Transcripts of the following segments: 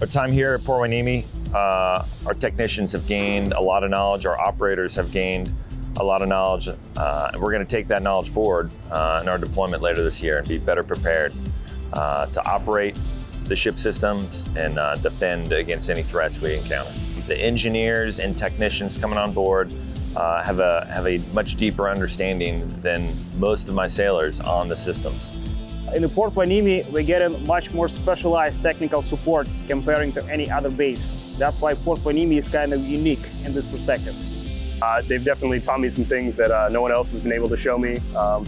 Our time here at Port Hueneme, our technicians have gained a lot of knowledge, our operators have gained a lot of knowledge, and we're going to take that knowledge forward in our deployment later this year and be better prepared to operate the ship systems and defend against any threats we encounter. The engineers and technicians coming on board have a much deeper understanding than most of my sailors on the systems. In the Port Hueneme, we get a much more specialized technical support comparing to any other base. That's why Port Hueneme is kind of unique in this perspective. They've definitely taught me some things that no one else has been able to show me.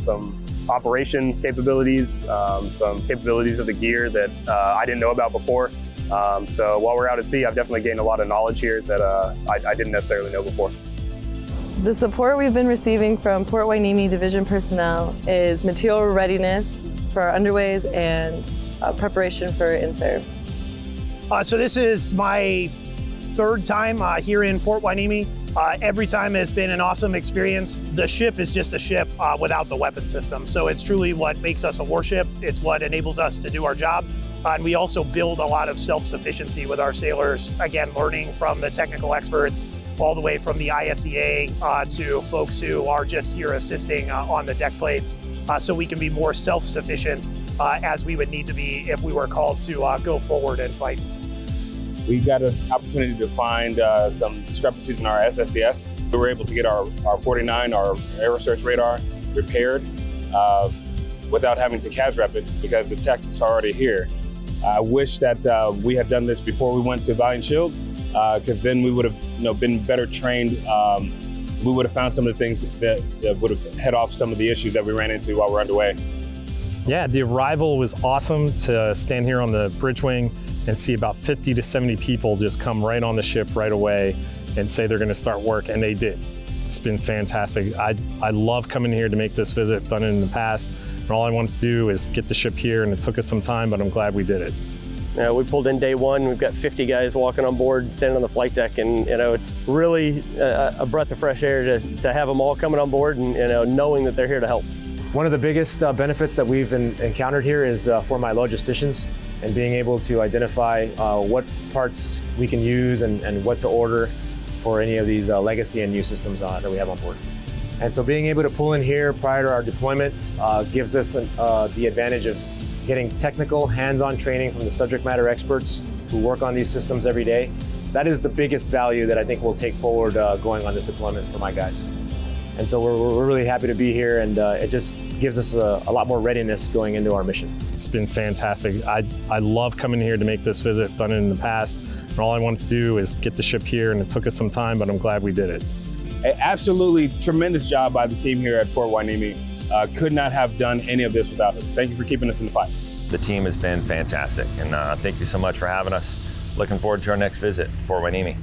Some operation capabilities, some capabilities of the gear that I didn't know about before. So while we're out at sea, I've definitely gained a lot of knowledge here that I didn't necessarily know before. The support we've been receiving from Port Hueneme Division personnel is material readiness for our underways and preparation for in-serve. So this is my third time here in Port Hueneme. Every time has been an awesome experience. The ship is just a ship without the weapon system. So it's truly what makes us a warship. It's what enables us to do our job. And we also build a lot of self-sufficiency with our sailors, again, learning from the technical experts all the way from the ISEA to folks who are just here assisting on the deck plates, so we can be more self-sufficient as we would need to be if we were called to go forward and fight. We got an opportunity to find some discrepancies in our SSDS. We were able to get our 49, our air search radar, repaired without having to CAS rep it because the tech is already here. I wish that we had done this before we went to Valiant Shield, because then we would have been better trained. We would have found some of the things that would have head off some of the issues that we ran into while we're underway. Yeah, the arrival was awesome to stand here on the bridge wing and see about 50 to 70 people just come right on the ship right away and say they're going to start work, and they did. It's been fantastic. I love coming here to make this visit. I've done it in the past, and all I wanted to do is get the ship here, and it took us some time, but I'm glad we did it. We pulled in day one. We've got 50 guys walking on board, standing on the flight deck, and it's really a breath of fresh air to have them all coming on board and knowing that they're here to help. One of the biggest benefits that we've encountered here is for my logisticians and being able to identify what parts we can use and what to order for any of these legacy and new systems that we have on board. And so being able to pull in here prior to our deployment gives us the advantage of getting technical, hands-on training from the subject matter experts who work on these systems every day. That is the biggest value that I think we'll take forward going on this deployment for my guys. And so we're really happy to be here, and it just gives us a lot more readiness going into our mission. It's been fantastic. I love coming here to make this visit. I've done it in the past, and all I wanted to do is get the ship here, and it took us some time, but I'm glad we did it. An absolutely tremendous job by the team here at Port Hueneme. Could not have done any of this without us. Thank you for keeping us in the fight. The team has been fantastic, and thank you so much for having us. Looking forward to our next visit, Port Hueneme.